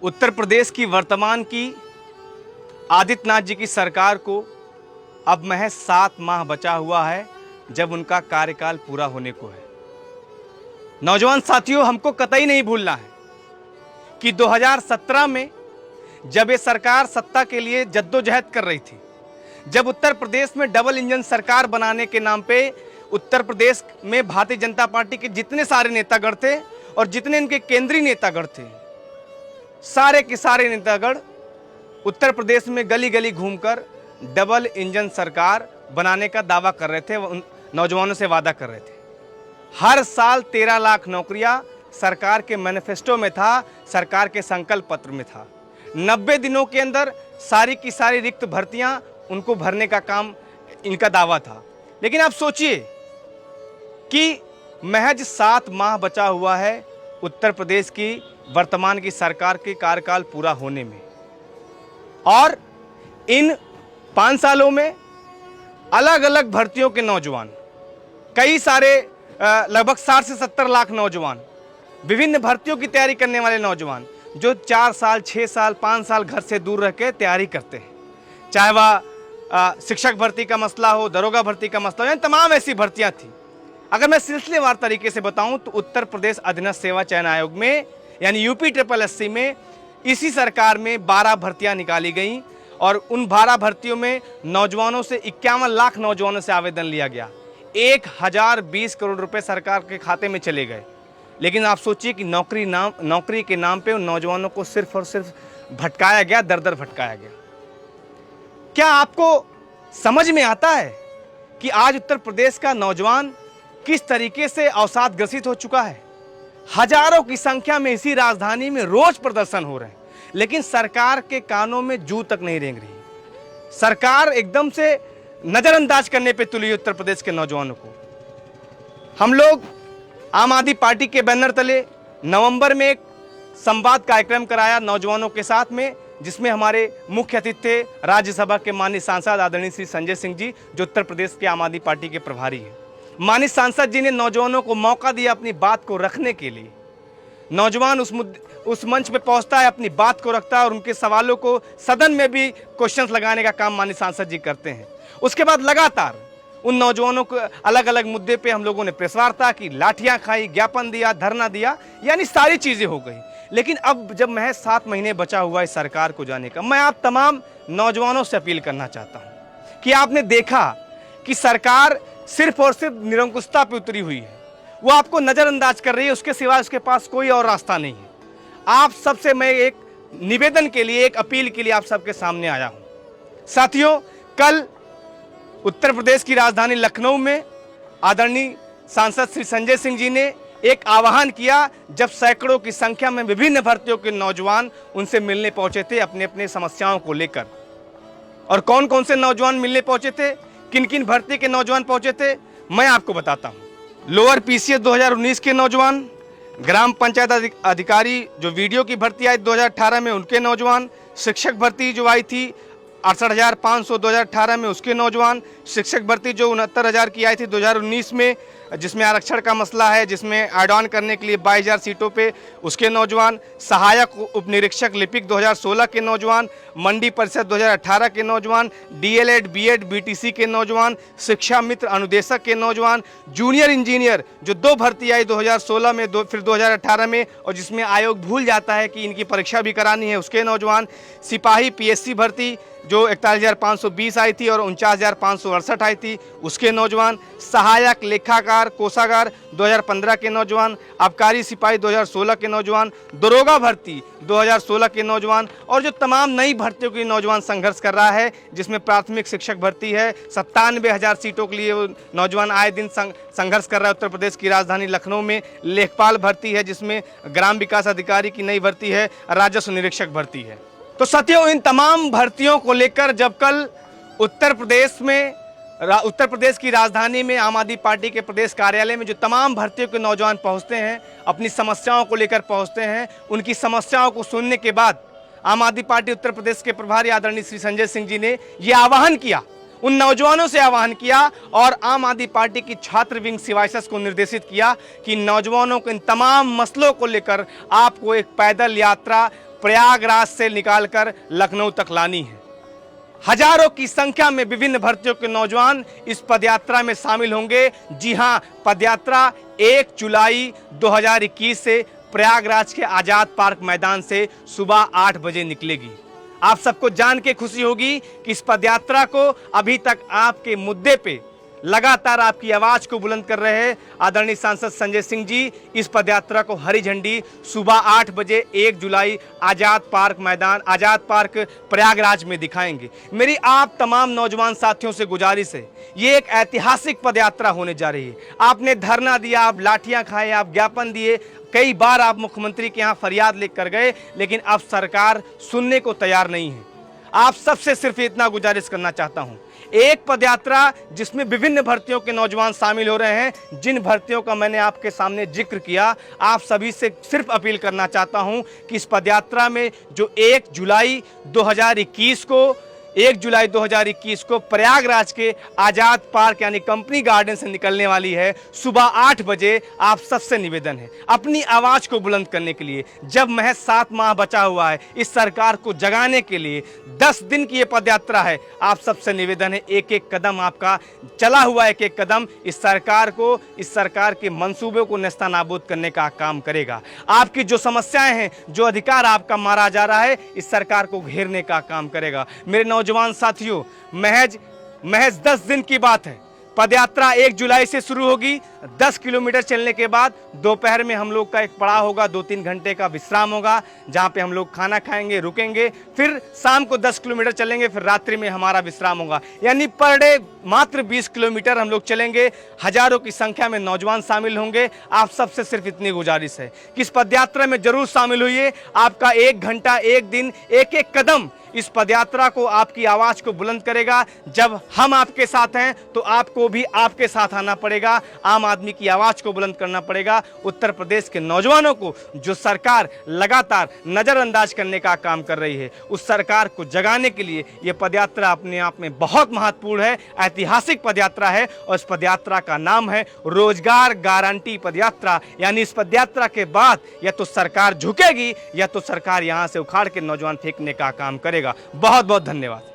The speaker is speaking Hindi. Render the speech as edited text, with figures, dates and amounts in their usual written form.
उत्तर प्रदेश की वर्तमान की आदित्यनाथ जी की सरकार को अब महज 7 माह बचा हुआ है जब उनका कार्यकाल पूरा होने को है। नौजवान साथियों, हमको कतई नहीं भूलना है कि 2017 में जब ये सरकार सत्ता के लिए जद्दोजहद कर रही थी, जब उत्तर प्रदेश में डबल इंजन सरकार बनाने के नाम पे उत्तर प्रदेश में भारतीय जनता पार्टी के जितने सारे नेतागण थे और जितने इनके केंद्रीय नेतागण थे, सारे के सारे नेतागण उत्तर प्रदेश में गली गली घूमकर डबल इंजन सरकार बनाने का दावा कर रहे थे, नौजवानों से वादा कर रहे थे। हर साल 13 लाख नौकरियां सरकार के मैनिफेस्टो में था, सरकार के संकल्प पत्र में था। 90 दिनों के अंदर सारी की सारी रिक्त भर्तियां उनको भरने का काम इनका दावा था। लेकिन आप सोचिए कि महज 7 माह बचा हुआ है उत्तर प्रदेश की वर्तमान की सरकार के कार्यकाल पूरा होने में, और इन 5 सालों में अलग अलग भर्तियों के नौजवान, कई सारे लगभग 60 से 70 लाख नौजवान, विभिन्न भर्तियों की तैयारी करने वाले नौजवान जो 4 साल 6 साल 5 साल घर से दूर रह के तैयारी करते हैं, चाहे वह शिक्षक भर्ती का मसला हो, दरोगा भर्ती का मसला हो, यानी तमाम ऐसी भर्तियां थी। अगर मैं सिलसिलेवार तरीके से बताऊं तो उत्तर प्रदेश अधीनस्थ सेवा चयन आयोग में यानी यूपी SSSC में इसी सरकार में 12 भर्तियां निकाली गई और उन 12 भर्तियों में नौजवानों से 51 लाख नौजवानों से आवेदन लिया गया। 1020 करोड़ रुपए सरकार के खाते में चले गए। लेकिन आप सोचिए कि नौकरी के नाम पे उन नौजवानों को सिर्फ और सिर्फ भटकाया गया, दर दर भटकाया गया। क्या आपको समझ में आता है कि आज उत्तर प्रदेश का नौजवान किस तरीके से अवसाद ग्रसित हो चुका है? हजारों की संख्या में इसी राजधानी में रोज प्रदर्शन हो रहे हैं, लेकिन सरकार के कानों में जू तक नहीं रेंग रही। सरकार एकदम से नजरअंदाज करने पे तुली उत्तर प्रदेश के नौजवानों को। हम लोग आम आदमी पार्टी के बैनर तले नवंबर में एक संवाद कार्यक्रम कराया नौजवानों के साथ में, जिसमें हमारे मुख्य अतिथि थे राज्यसभा के माननीय सांसद आदरणीय श्री संजय सिंह जी, जो उत्तर प्रदेश के आम आदमी पार्टी के प्रभारी हैं। माननीय सांसद जी ने नौजवानों को मौका दिया अपनी बात को रखने के लिए। नौजवान उस मंच पे पहुंचता है, अपनी बात को रखता है और उनके सवालों को सदन में भी क्वेश्चंस लगाने का काम माननीय सांसद जी करते हैं। उसके बाद लगातार उन नौजवानों को अलग अलग मुद्दे पे हम लोगों ने प्रेस वार्ता की, लाठियां खाई, ज्ञापन दिया, धरना दिया, यानी सारी चीजें हो गई। लेकिन अब जब महज 7 महीने बचा हुआ है सरकार को जाने का, मैं आप तमाम नौजवानों से अपील करना चाहता हूं कि आपने देखा कि सरकार सिर्फ और सिर्फ निरंकुशता पे उतरी हुई है, वो आपको नजरअंदाज कर रही है, उसके सिवा उसके पास कोई और रास्ता नहीं है। आप सबसे मैं एक निवेदन के लिए, एक अपील के लिए आप सबके सामने आया हूं। साथियों, कल उत्तर प्रदेश की राजधानी लखनऊ में आदरणीय सांसद श्री संजय सिंह जी ने एक आह्वान किया, जब सैकड़ों की संख्या में विभिन्न भर्तियों के नौजवान उनसे मिलने पहुंचे थे अपने अपने समस्याओं को लेकर। और कौन कौन से नौजवान मिलने पहुंचे थे, किन किन भर्ती के नौजवान पहुंचे थे, मैं आपको बताता हूं। लोअर PCS 2019 के नौजवान, ग्राम पंचायत अधिकारी जो वीडियो की भर्ती आई 2018 में उनके नौजवान, शिक्षक भर्ती जो आई थी 68,500 2018 में उसके नौजवान, शिक्षक भर्ती जो 69,000 की आई थी 2019 में, जिसमें आरक्षण का मसला है, जिसमें ऐड ऑन करने के लिए 22,000 सीटों पे, उसके नौजवान, सहायक उप निरीक्षक लिपिक 2016 के नौजवान, मंडी परिषद 2018 के नौजवान, DLED BEd BTC के नौजवान, शिक्षा मित्र अनुदेशक के नौजवान, जूनियर इंजीनियर जो 2 भर्ती आई 2016 में, फिर 2018 में, और जिसमें आयोग भूल जाता है कि इनकी परीक्षा भी करानी है, उसके नौजवान, सिपाही PSC भर्ती जो 41,520 आई थी और 49,568 आई थी, उसके नौजवान, सहायक लेखाकार कोषागार 2015 के नौजवान, आबकारी सिपाही 2016 के नौजवान, दरोगा भर्ती 2016 के नौजवान, और जो तमाम नई भर्तियों के नौजवान संघर्ष कर रहा है, जिसमें प्राथमिक शिक्षक भर्ती है 97,000 सीटों के लिए नौजवान आए दिन संघर्ष कर रहा है। उत्तर प्रदेश की राजधानी लखनऊ में लेखपाल भर्ती है, जिसमें ग्राम विकास अधिकारी की नई भर्ती है, राजस्व निरीक्षक भर्ती है। तो साथियों, इन तमाम भर्तियों को लेकर जब कल उत्तर प्रदेश की राजधानी में आम आदमी पार्टी के प्रदेश कार्यालय में जो तमाम भर्तियों के नौजवान पहुंचते हैं, अपनी समस्याओं को लेकर पहुंचते हैं, उनकी समस्याओं को सुनने के बाद आम आदमी पार्टी उत्तर प्रदेश के प्रभारी आदरणीय श्री संजय सिंह जी ने यह आह्वान किया, उन नौजवानों से आह्वान किया और आम आदमी पार्टी की छात्र विंग सिवाइसस को निर्देशित किया कि नौजवानों के इन तमाम मसलों को लेकर आपको एक पैदल यात्रा प्रयागराज से निकालकर लखनऊ तक लानी है। हजारों की संख्या में विभिन्न भर्तियों के नौजवान इस पदयात्रा में शामिल होंगे। जी हां, पदयात्रा 1 जुलाई 2021 से प्रयागराज के आजाद पार्क मैदान से सुबह 8 बजे निकलेगी। आप सबको जान के खुशी होगी कि इस पदयात्रा को अभी तक आपके मुद्दे पे लगातार आपकी आवाज को बुलंद कर रहे हैं आदरणीय सांसद संजय सिंह जी इस पदयात्रा को हरी झंडी सुबह 8 बजे 1 जुलाई आजाद पार्क मैदान, आजाद पार्क प्रयागराज में दिखाएंगे। मेरी आप तमाम नौजवान साथियों से गुजारिश है, ये एक ऐतिहासिक पदयात्रा होने जा रही है। आपने धरना दिया, आप लाठियां खाए, आप ज्ञापन दिए, कई बार आप मुख्यमंत्री के यहाँ फरियाद लेकर गए, लेकिन अब सरकार सुनने को तैयार नहीं है। आप सबसे सिर्फ इतना गुजारिश करना चाहता हूं, एक पदयात्रा जिसमें विभिन्न भर्तियों के नौजवान शामिल हो रहे हैं, जिन भर्तियों का मैंने आपके सामने जिक्र किया, आप सभी से सिर्फ अपील करना चाहता हूं कि इस पदयात्रा में जो 1 जुलाई 2021 को प्रयागराज के आजाद पार्क यानी कंपनी गार्डन से निकलने वाली है, सुबह 8 बजे आप सबसे निवेदन है अपनी आवाज को बुलंद करने के लिए। जब महज 7 माह बचा हुआ है इस सरकार को जगाने के लिए, 10 दिन की ये पदयात्रा है, आप सबसे निवेदन है एक एक कदम आपका चला हुआ एक एक कदम इस सरकार के मंसूबे को नेस्तनाबूद करने का काम करेगा। आपकी जो समस्याएं हैं, जो अधिकार आपका मारा जा रहा है, इस सरकार को घेरने का काम करेगा। मेरे नौजवान साथियों, महज 10 दिन की बात है। पदयात्रा 1 जुलाई से शुरू होगी। 10 किलोमीटर चलने के बाद दोपहर में हम लोग का एक पड़ाव होगा, 2-3 घंटे का विश्राम होगा, जहां पे हम लोग खाना खाएंगे, रुकेंगे, फिर शाम को 10 किलोमीटर चलेंगे, फिर रात्रि में हमारा विश्राम होगा। यानी पर डे मात्र 20 किलोमीटर हम लोग चलेंगे। हजारों की संख्या में नौजवान शामिल होंगे। आप सबसे सिर्फ इतनी गुजारिश है कि इस पदयात्रा में जरूर शामिल होइए। आपका 1 घंटा, 1 दिन, एक एक कदम इस पदयात्रा को, आपकी आवाज को बुलंद करेगा। जब हम आपके साथ हैं तो आपको भी आपके साथ आना पड़ेगा, आम आदमी की आवाज को बुलंद करना पड़ेगा। उत्तर प्रदेश के नौजवानों को जो सरकार लगातार नजरअंदाज करने का काम कर रही है, उस सरकार को जगाने के लिए यह पदयात्रा अपने आप में बहुत महत्वपूर्ण है, ऐतिहासिक पदयात्रा है। और इस पदयात्रा का नाम है रोजगार गारंटी पदयात्रा। यानी इस पदयात्रा के बाद या तो सरकार झुकेगी या तो सरकार यहां से उखाड़ के नौजवान फेंकने का काम करेगा। बहुत बहुत धन्यवाद।